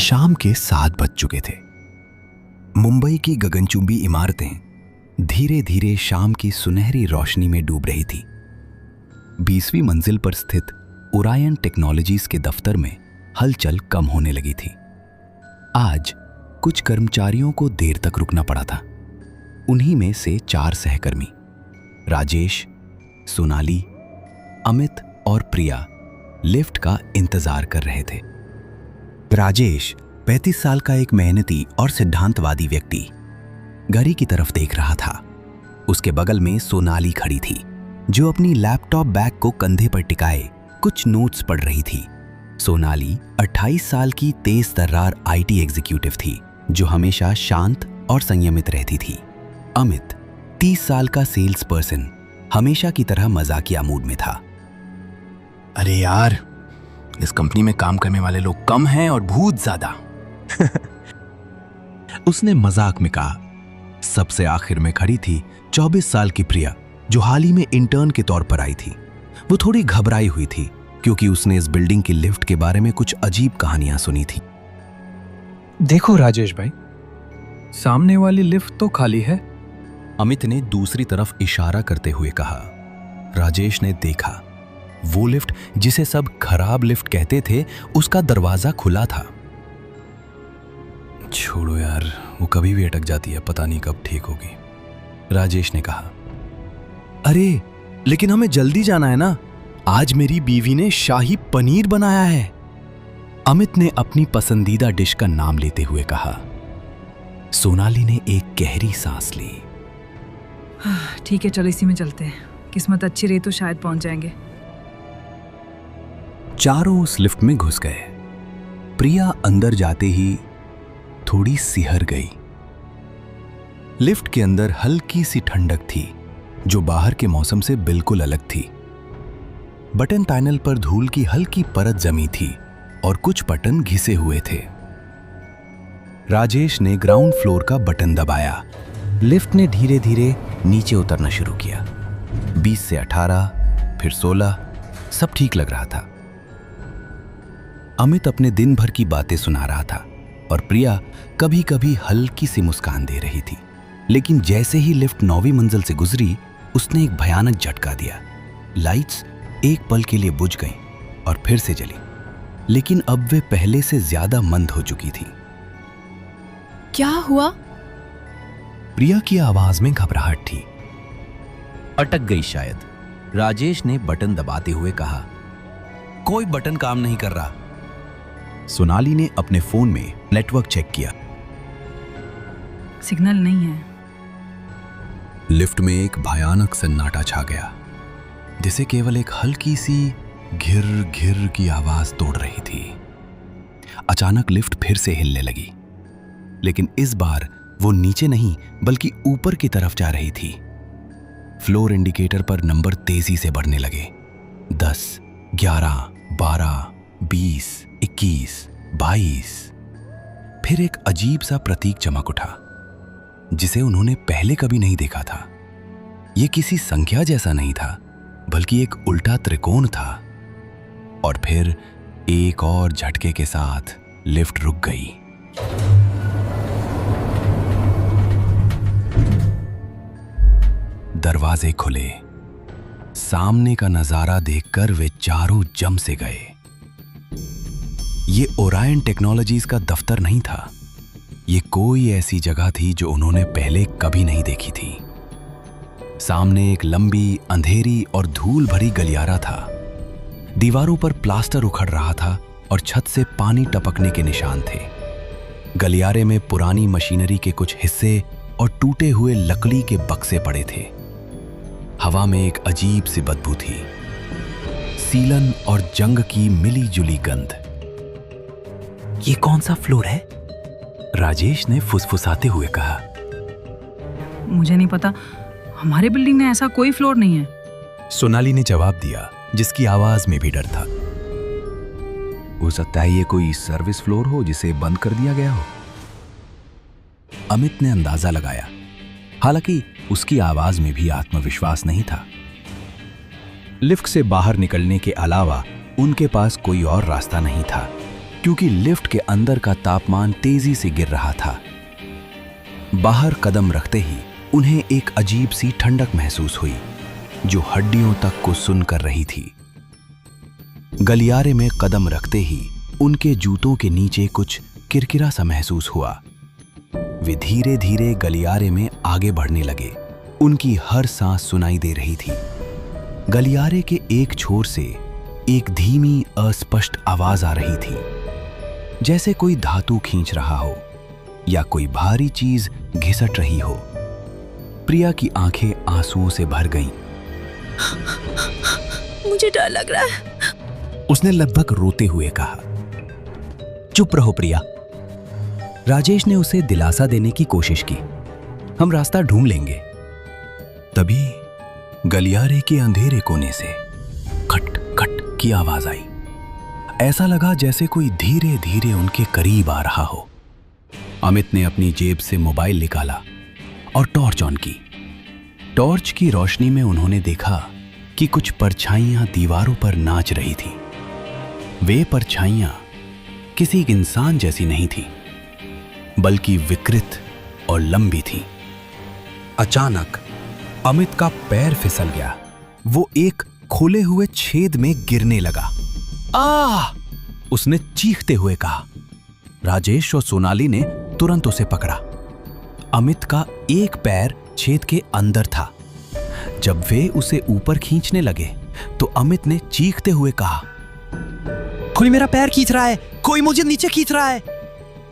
शाम के 7 बज चुके थे। मुंबई की गगनचुंबी इमारतें धीरे धीरे शाम की सुनहरी रोशनी में डूब रही थी। 20वीं मंजिल पर स्थित ओरायन टेक्नोलॉजीज के दफ्तर में हलचल कम होने लगी थी। आज कुछ कर्मचारियों को देर तक रुकना पड़ा था। उन्हीं में से 4 सहकर्मी राजेश, सोनाली, अमित और प्रिया लिफ्ट का इंतजार कर रहे थे। राजेश 35 साल का एक मेहनती और सिद्धांतवादी व्यक्ति घड़ी की तरफ देख रहा था। उसके बगल में सोनाली खड़ी थी, जो अपनी लैपटॉप बैग को कंधे पर टिकाए कुछ नोट्स पढ़ रही थी। सोनाली 28 साल की तेज तर्रार आईटी एग्जीक्यूटिव थी, जो हमेशा शांत और संयमित रहती थी। अमित 30 साल का सेल्स पर्सन हमेशा की तरह मजाकिया मूड में था। अरे यार, इस कंपनी में काम करने वाले लोग कम हैं और भूत ज्यादा। उसने मजाक में कहा। सबसे आखिर में खड़ी थी 24 साल की प्रिया, जो हाल ही में इंटर्न के तौर पर आई थी। वो थोड़ी घबराई हुई थी क्योंकि उसने इस बिल्डिंग की लिफ्ट के बारे में कुछ अजीब कहानियां सुनी थी। देखो राजेश भाई, सामने वाली लिफ्ट तो खाली है। अमित ने दूसरी तरफ इशारा करते हुए कहा। राजेश ने देखा, वो लिफ्ट जिसे सब खराब लिफ्ट कहते थे, उसका दरवाजा खुला था। छोड़ो यार, वो कभी भी अटक जाती है, पता नहीं कब ठीक होगी, राजेश ने कहा। अरे लेकिन हमें जल्दी जाना है ना, आज मेरी बीवी ने शाही पनीर बनाया है, अमित ने अपनी पसंदीदा डिश का नाम लेते हुए कहा। सोनाली ने एक गहरी सांस ली। ठीक है, चलो इसी में चलते हैं। किस्मत अच्छी रही तो शायद पहुंच जाएंगे। चारों उस लिफ्ट में घुस गए। प्रिया अंदर जाते ही थोड़ी सिहर गई। लिफ्ट के अंदर हल्की सी ठंडक थी, जो बाहर के मौसम से बिल्कुल अलग थी। बटन पैनल पर धूल की हल्की परत जमी थी और कुछ बटन घिसे हुए थे। राजेश ने ग्राउंड फ्लोर का बटन दबाया। लिफ्ट ने धीरे धीरे नीचे उतरना शुरू किया। 20 से 18, फिर 16, सब ठीक लग रहा था। अमित अपने दिन भर की बातें सुना रहा था और प्रिया कभी कभी हल्की सी मुस्कान दे रही थी। लेकिन जैसे ही लिफ्ट 9वीं मंजिल से गुजरी, उसने एक भयानक झटका दिया। लाइट्स एक पल के लिए बुझ गईं और फिर से जली, लेकिन अब वे पहले से ज्यादा मंद हो चुकी थी। क्या हुआ? प्रिया की आवाज में घबराहट थी। अटक गई शायद, राजेश ने बटन दबाते हुए कहा। कोई बटन काम नहीं कर रहा। सोनाली ने अपने फोन में नेटवर्क चेक किया। सिग्नल नहीं है। लिफ्ट में एक भयानक सन्नाटा छा गया, जिसे केवल एक हल्की सी घिर घिर की आवाज तोड़ रही थी। अचानक लिफ्ट फिर से हिलने लगी, लेकिन इस बार वो नीचे नहीं बल्कि ऊपर की तरफ जा रही थी। फ्लोर इंडिकेटर पर नंबर तेजी से बढ़ने लगे। 10, 11, 12, 20, 21, 22। फिर एक अजीब सा प्रतीक चमक उठा, जिसे उन्होंने पहले कभी नहीं देखा था। यह किसी संख्या जैसा नहीं था, बल्कि एक उल्टा त्रिकोण था। और फिर एक और झटके के साथ लिफ्ट रुक गई। दरवाजे खुले। सामने का नजारा देखकर वे चारों जम से गए। ये ओरायन टेक्नोलॉजीज का दफ्तर नहीं था। ये कोई ऐसी जगह थी जो उन्होंने पहले कभी नहीं देखी थी। सामने एक लंबी, अंधेरी और धूल भरी गलियारा था। दीवारों पर प्लास्टर उखड़ रहा था और छत से पानी टपकने के निशान थे। गलियारे में पुरानी मशीनरी के कुछ हिस्से और टूटे हुए लकड़ी के बक्से पड़े थे। हवा में एक अजीब सी बदबू थी, सीलन और जंग की मिली जुली गंध। ये कौन सा फ्लोर है? राजेश ने फुसफुसाते हुए कहा। मुझे नहीं पता, हमारे बिल्डिंग में ऐसा कोई फ्लोर नहीं है, सोनाली ने जवाब दिया, जिसकी आवाज में भी डर था। हो सकता है ये कोई सर्विस फ्लोर हो जिसे बंद कर दिया गया हो, अमित ने अंदाजा लगाया। हालांकि उसकी आवाज में भी आत्मविश्वास नहीं था। लिफ्ट से बाहर निकलने के अलावा उनके पास कोई और रास्ता नहीं था। क्योंकि लिफ्ट के अंदर का तापमान तेजी से गिर रहा था। बाहर कदम रखते ही उन्हें एक अजीब सी ठंडक महसूस हुई जो हड्डियों तक को सुन कर रही थी। गलियारे में कदम रखते ही उनके जूतों के नीचे कुछ किरकिरा सा महसूस हुआ। वे धीरे धीरे गलियारे में आगे बढ़ने लगे। उनकी हर सांस सुनाई दे रही थी। गलियारे के एक छोर से एक धीमी अस्पष्ट आवाज आ रही थी, जैसे कोई धातु खींच रहा हो या कोई भारी चीज घिसट रही हो। प्रिया की आंखें आंसुओं से भर गईं। मुझे डर लग रहा है। उसने लगभग रोते हुए कहा। चुप रहो प्रिया। राजेश ने उसे दिलासा देने की कोशिश की। हम रास्ता ढूंढ लेंगे। तभी गलियारे के अंधेरे कोने से खट खट की आवाज आई। ऐसा लगा जैसे कोई धीरे धीरे उनके करीब आ रहा हो। अमित ने अपनी जेब से मोबाइल निकाला और टॉर्च ऑन की। टॉर्च की रोशनी में उन्होंने देखा कि कुछ परछाइयां दीवारों पर नाच रही थी। वे परछाइयां किसी इंसान जैसी नहीं थी, बल्कि विकृत और लंबी थी। अचानक अमित का पैर फिसल गया। वो एक खुले हुए छेद में गिरने लगा। आह! उसने चीखते हुए कहा। राजेश और सोनाली ने तुरंत उसे पकड़ा। अमित का एक पैर छेद के अंदर था। जब वे उसे ऊपर खींचने लगे तो अमित ने चीखते हुए कहा, कोई मेरा पैर खींच रहा है, कोई मुझे नीचे खींच रहा है।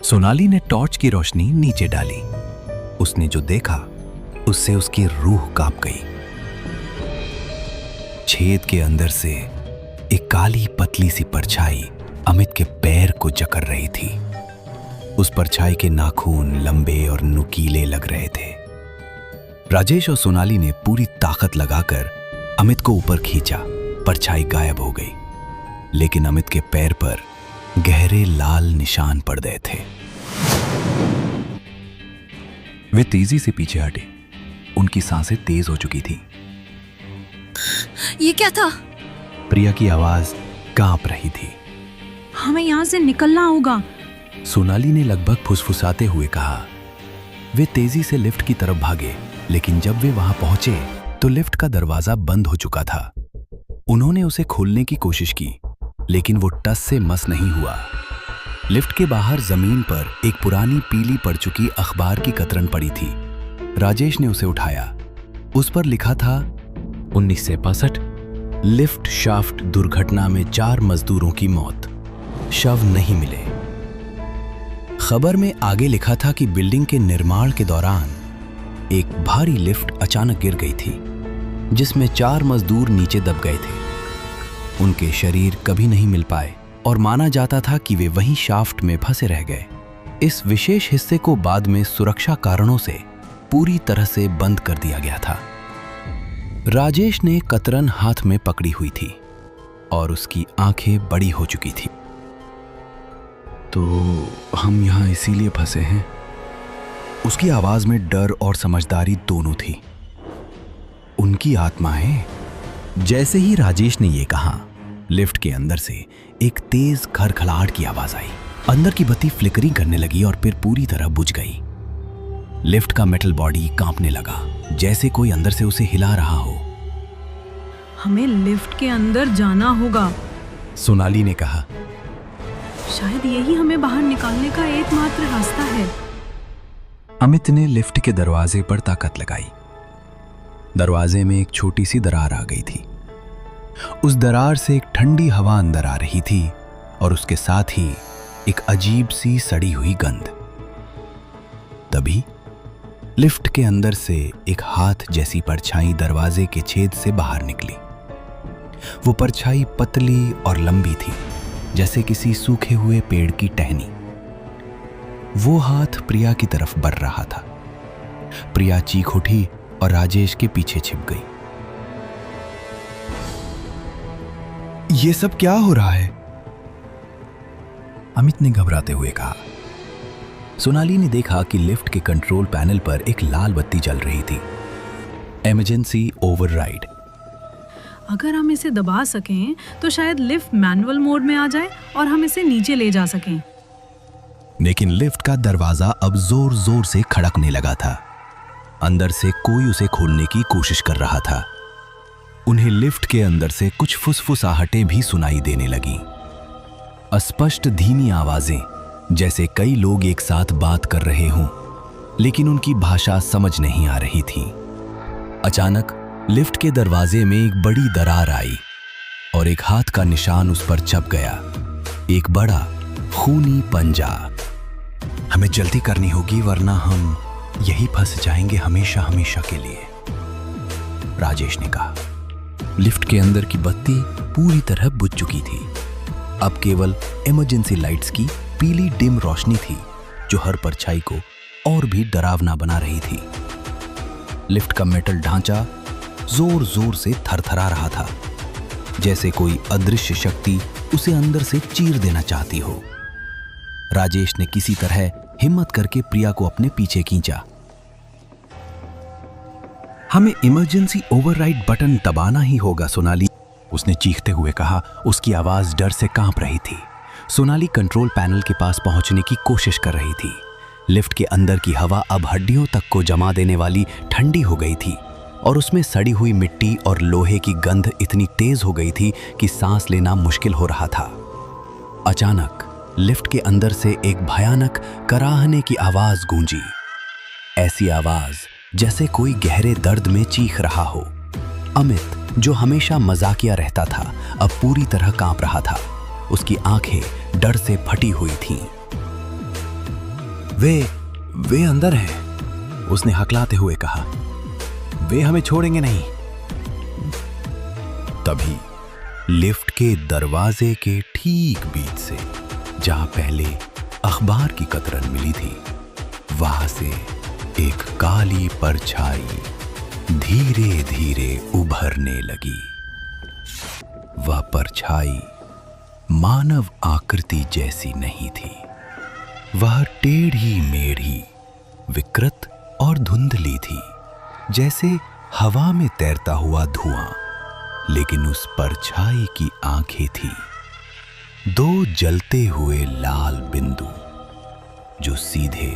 सोनाली ने टॉर्च की रोशनी नीचे डाली। उसने जो देखा उससे उसकी रूह कांप गई। छेद के अंदर से एक काली पतली सी परछाई अमित के पैर को जकड़ रही थी। उस परछाई के नाखून लंबे और नुकीले लग रहे थे। राजेश और सोनाली ने पूरी ताकत लगाकर अमित को ऊपर खींचा। परछाई गायब हो गई, लेकिन अमित के पैर पर गहरे लाल निशान पड़ गए थे। वे तेजी से पीछे हटे। उनकी सांसें तेज हो चुकी थी। ये क्या था? प्रिया की आवाज कांप रही थी। हमें यहाँ से निकलना होगा। सोनाली ने लगभग फुसफुसाते हुए कहा। वे तेजी से लिफ्ट की तरफ भागे, लेकिन जब वे वहां पहुंचे तो लिफ्ट का दरवाजा बंद हो चुका था। उन्होंने उसे खोलने की कोशिश की, लेकिन वो टस से मस नहीं हुआ। लिफ्ट के बाहर जमीन पर एक पुरानी पीली पड़ चुकी अखबार की कतरन पड़ी थी। राजेश ने उसे उठाया। उस पर लिखा था 1965 लिफ्ट शाफ्ट दुर्घटना में 4 मजदूरों की मौत, शव नहीं मिले। खबर में आगे लिखा था कि बिल्डिंग के निर्माण के दौरान एक भारी लिफ्ट अचानक गिर गई थी, जिसमें 4 मजदूर नीचे दब गए थे। उनके शरीर कभी नहीं मिल पाए और माना जाता था कि वे वहीं शाफ्ट में फंसे रह गए। इस विशेष हिस्से को बाद में सुरक्षा कारणों से पूरी तरह से बंद कर दिया गया था। राजेश ने कतरन हाथ में पकड़ी हुई थी और उसकी आंखें बड़ी हो चुकी थी। तो हम यहां इसीलिए फंसे हैं? उसकी आवाज में डर और समझदारी दोनों थी। उनकी आत्माएं। जैसे ही राजेश ने यह कहा, लिफ्ट के अंदर से एक तेज खड़खड़ाहट की आवाज आई। अंदर की बत्ती फ्लिकरिंग करने लगी और फिर पूरी तरह बुझ गई। लिफ्ट का मेटल बॉडी कांपने लगा, जैसे कोई अंदर से उसे हिला रहा हो। हमें लिफ्ट के अंदर जाना होगा। सोनाली ने कहा। शायद यही हमें बाहर निकालने का एकमात्र रास्ता है। अमित ने लिफ्ट के दरवाजे पर ताकत लगाई। दरवाजे में एक छोटी सी दरार आ गई थी। उस दरार से एक ठंडी हवा अंदर आ रही थी और उसके साथ ही एक अजीब सी सड़ी हुई गंध। तभी लिफ्ट के अंदर से एक हाथ जैसी परछाई दरवाजे के छेद से बाहर निकली। वो परछाई पतली और लंबी थी, जैसे किसी सूखे हुए पेड़ की टहनी। वो हाथ प्रिया की तरफ बढ़ रहा था। प्रिया चीख उठी और राजेश के पीछे छिप गई। ये सब क्या हो रहा है? अमित ने घबराते हुए कहा। सोनाली ने देखा कि लिफ्ट के कंट्रोल पैनल पर एक लाल बत्ती जल रही थी। Emergency override. अगर हम इसे दबा सकें तो शायद लिफ्ट मैनुअल मोड में आ जाए और हम इसे नीचे ले जा सकें। लेकिन लिफ्ट का दरवाजा अब जोर जोर से खड़कने लगा था। अंदर से कोई उसे खोलने की कोशिश कर रहा था। उन्हें लिफ्ट के अंदर से कुछ फुसफुसाहटें भी सुनाई देने लगीं। अस्पष्ट धीमी आवाजें, जैसे कई लोग एक साथ बात कर रहे हों, लेकिन उनकी भाषा समझ नहीं आ रही थी। अचानक लिफ्ट के दरवाजे में एक बड़ी दरार आई और एक हाथ का निशान उस पर छप गया, एक बड़ा खूनी पंजा। हमें जल्दी करनी होगी वरना हम यही फंस जाएंगे हमेशा हमेशा के लिए, राजेश ने कहा। लिफ्ट के अंदर की बत्ती पूरी तरह बुझ चुकी थी। अब केवल इमरजेंसी लाइट्स की पीली डिम रोशनी थी जो हर परछाई को और भी डरावना बना रही थी। लिफ्ट का मेटल ढांचा जोर जोर से थरथरा रहा था, जैसे कोई अदृश्य शक्ति उसे अंदर से चीर देना चाहती हो। राजेश ने किसी तरह हिम्मत करके प्रिया को अपने पीछे खींचा। हमें इमरजेंसी ओवरराइड बटन दबाना ही होगा सोनाली, उसने चीखते हुए कहा। उसकी आवाज डर से कांप रही थी। सोनाली कंट्रोल पैनल के पास पहुंचने की कोशिश कर रही थी। लिफ्ट के अंदर की हवा अब हड्डियों तक को जमा देने वाली ठंडी हो गई थी और उसमें सड़ी हुई मिट्टी और लोहे की गंध इतनी तेज हो गई थी कि सांस लेना मुश्किल हो रहा था। अचानक लिफ्ट के अंदर से एक भयानक कराहने की आवाज गूंजी। ऐसी आवाज जैसे कोई गहरे दर्द में चीख रहा हो। अमित, जो हमेशा मजाकिया रहता था, अब पूरी तरह कांप रहा था। उसकी आंखें डर से फटी हुई थीं। वे अंदर हैं, उसने हकलाते हुए कहा। वे हमें छोड़ेंगे नहीं। तभी लिफ्ट के दरवाजे के ठीक बीच से, जहां पहले अखबार की कतरन मिली थी, वहां से एक काली परछाई धीरे धीरे उभरने लगी। वह परछाई मानव आकृति जैसी नहीं थी। वह टेढ़ी मेढ़ी, विकृत और धुंधली थी, जैसे हवा में तैरता हुआ धुआं। लेकिन उस परछाई की आंखें थी, दो जलते हुए लाल बिंदु जो सीधे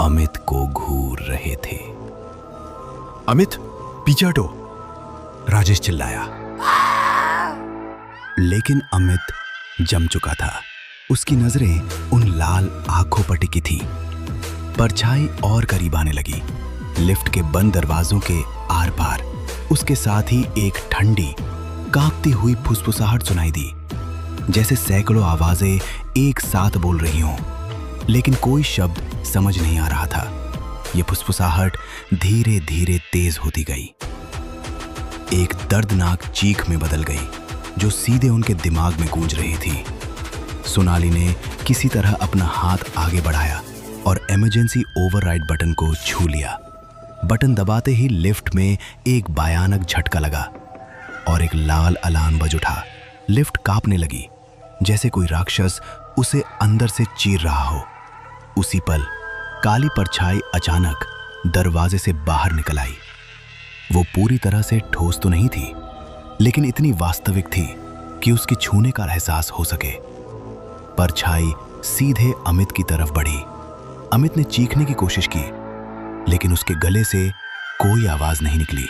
अमित को घूर रहे थे। अमित, पीछे हटो, राजेश चिल्लाया। लेकिन अमित जम चुका था। उसकी नजरें उन लाल आंखों पर टिकी थी। परछाई और करीब आने लगी। लिफ्ट के बंद दरवाजों के आर पार उसके साथ ही एक ठंडी कांपती हुई फुसफुसाहट सुनाई दी, जैसे सैकड़ों आवाजें एक साथ बोल रही हों, लेकिन कोई शब्द समझ नहीं आ रहा था। यह फुसफुसाहट धीरे धीरे तेज होती गई, एक दर्दनाक चीख में बदल गई जो सीधे उनके दिमाग में गूंज रही थी। सोनाली ने किसी तरह अपना हाथ आगे बढ़ाया और इमरजेंसी ओवरराइड बटन को छू लिया। बटन दबाते ही लिफ्ट में एक भयानक झटका लगा और एक लाल अलार्म बज उठा। लिफ्ट कांपने लगी, जैसे कोई राक्षस उसे अंदर से चीर रहा हो। उसी पल काली परछाई अचानक दरवाजे से बाहर निकल आई। वो पूरी तरह से ठोस तो नहीं थी, लेकिन इतनी वास्तविक थी कि उसके छूने का एहसास हो सके। परछाई सीधे अमित की तरफ बढ़ी। अमित ने चीखने की कोशिश की, लेकिन उसके गले से कोई आवाज नहीं निकली।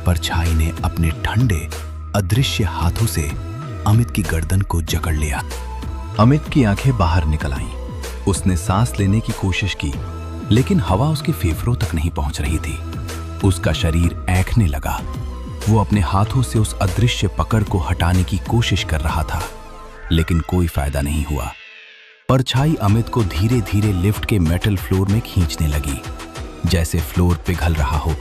परछाई ने अपने ठंडे अदृश्य हाथों से अमित की गर्दन को जकड़ लिया। अमित की आंखें बाहर निकल आईं। उसने सांस लेने की कोशिश की, लेकिन हवा उसके फेफड़ों तक नहीं पहुंच रही थी। उसका शरीर ऐंठने लगा। वो अपने हाथों से उस अदृश्य पकड़ को हटाने की कोशिश कर रहा था, लेकिन कोई फायदा नहीं हुआ। परछाई अमित को धीरे धीरे लिफ्ट के मेटल फ्लोर में खींचने लगी, जैसे फ्लोर पिघल रहा हो।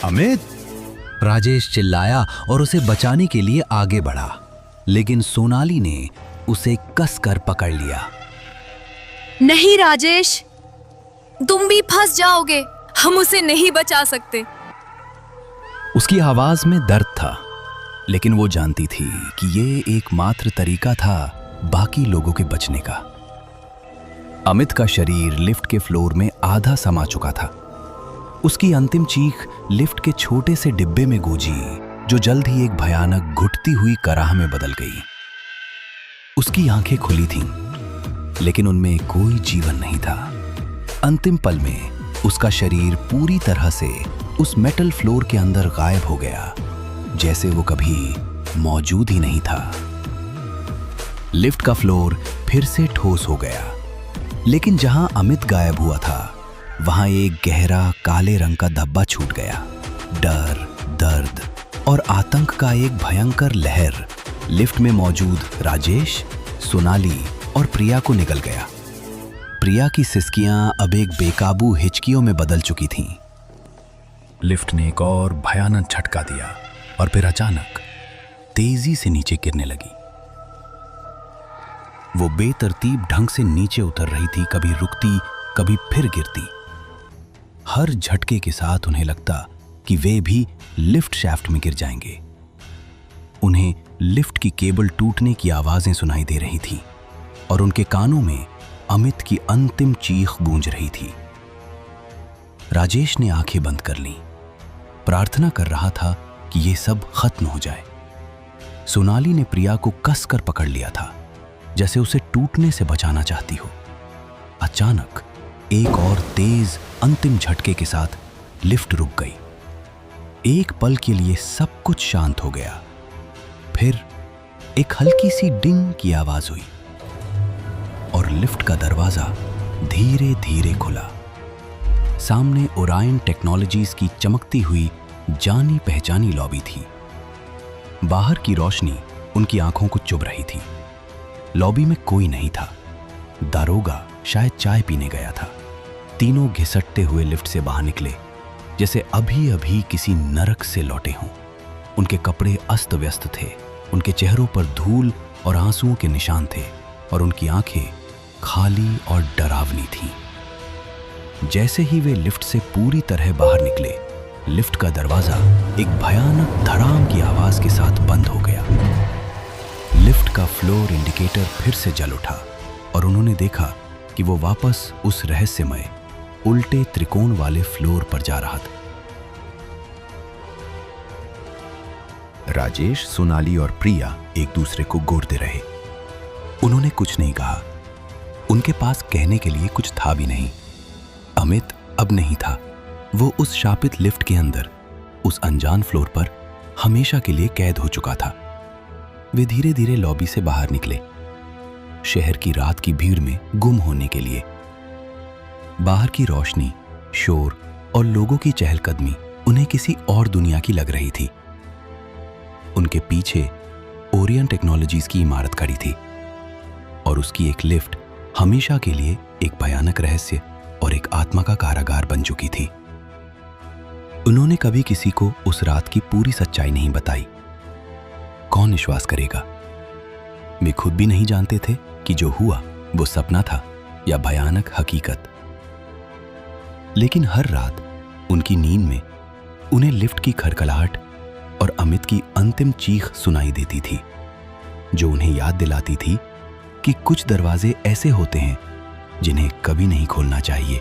अमित, राजेश चिल्लाया और उसे बचाने के लिए आगे बढ़ा, लेकिन सोनाली ने उसे कसकर पकड़ लिया। नहीं राजेश, तुम भी फंस जाओगे, हम उसे नहीं बचा सकते। उसकी आवाज में दर्द था, लेकिन वो जानती थी कि ये एकमात्र तरीका था बाकी लोगों के बचने का। अमित का शरीर लिफ्ट के फ्लोर में आधा समा चुका था। उसकी अंतिम चीख लिफ्ट के छोटे से डिब्बे में गूंजी, जो जल्द ही एक भयानक घुटती हुई कराह में बदल गई। उसकी आंखें खुली थीं, लेकिन उनमें कोई जीवन नहीं था। अंतिम पल में उसका शरीर पूरी तरह से उस मेटल फ्लोर के अंदर गायब हो गया, जैसे वो कभी मौजूद ही नहीं था। लिफ्ट का फ्लोर फिर से ठोस हो गया, लेकिन जहां अमित गायब हुआ था, वहां एक गहरा काले रंग का धब्बा छूट गया। डर, दर्द और आतंक का एक भयंकर लहर लिफ्ट में मौजूद राजेश, सोनाली और प्रिया को निगल गया। प्रिया की सिसकियां अब एक बेकाबू हिचकियों में बदल चुकी थीं। लिफ्ट ने एक और भयानक झटका दिया और फिर अचानक तेजी से नीचे गिरने लगी। वो बेतरतीब ढंग से नीचे उतर रही थी, कभी रुकती, कभी फिर गिरती। हर झटके के साथ उन्हें लगता कि वे भी लिफ्ट शैफ्ट में गिर जाएंगे। उन्हें लिफ्ट की केबल टूटने की आवाजें सुनाई दे रही थी और उनके कानों में अमित की अंतिम चीख गूंज रही थी। राजेश ने आंखें बंद कर लीं, प्रार्थना कर रहा था कि ये सब खत्म हो जाए। सोनाली ने प्रिया को कसकर पकड़ लिया था, जैसे उसे टूटने से बचाना चाहती हो। अचानक एक और तेज अंतिम झटके के साथ लिफ्ट रुक गई। एक पल के लिए सब कुछ शांत हो गया। फिर एक हल्की सी डिंग की आवाज हुई और लिफ्ट का दरवाजा धीरे धीरे खुला। सामने ओरायन टेक्नोलॉजीज की चमकती हुई जानी पहचानी लॉबी थी। बाहर की रोशनी उनकी आंखों को चुभ रही थी। लॉबी में कोई नहीं था। दारोगा शायद चाय पीने गया था। तीनों घिसटते हुए लिफ्ट से बाहर निकले, जैसे अभी अभी किसी नरक से लौटे हों। उनके कपड़े अस्त व्यस्त थे, उनके चेहरों पर धूल और आंसुओं के निशान थे और उनकी आंखें खाली और डरावनी थीं। जैसे ही वे लिफ्ट से पूरी तरह बाहर निकले, लिफ्ट का दरवाजा एक भयानक धड़ाम की आवाज के साथ बंद हो गया। लिफ्ट का फ्लोर इंडिकेटर फिर से जल उठा और उन्होंने देखा कि वो वापस उस रहस्यमय उल्टे त्रिकोण वाले फ्लोर पर जा रहा था। राजेश, सोनाली और प्रिया एक दूसरे को घूरते रहे। उन्होंने कुछ नहीं कहा। उनके पास कहने के लिए कुछ था भी नहीं। अमित अब नहीं था। वो उस शापित लिफ्ट के अंदर, उस अनजान फ्लोर पर हमेशा के लिए कैद हो चुका था। वे धीरे धीरे लॉबी से बाहर निकले, शहर की रात की भीड़ में गुम होने के लिए। बाहर की रोशनी, शोर और लोगों की चहलकदमी उन्हें किसी और दुनिया की लग रही थी। उनके पीछे ओरियन टेक्नोलॉजीज की इमारत खड़ी थी और उसकी एक लिफ्ट हमेशा के लिए एक भयानक रहस्य और एक आत्मा का कारागार बन चुकी थी। उन्होंने कभी किसी को उस रात की पूरी सच्चाई नहीं बताई। कौन विश्वास करेगा? वे खुद भी नहीं जानते थे कि जो हुआ वो सपना था या भयानक हकीकत। लेकिन हर रात उनकी नींद में उन्हें लिफ्ट की खड़खड़ाहट और अमित की अंतिम चीख सुनाई देती थी, जो उन्हें याद दिलाती थी कि कुछ दरवाजे ऐसे होते हैं जिन्हें कभी नहीं खोलना चाहिए।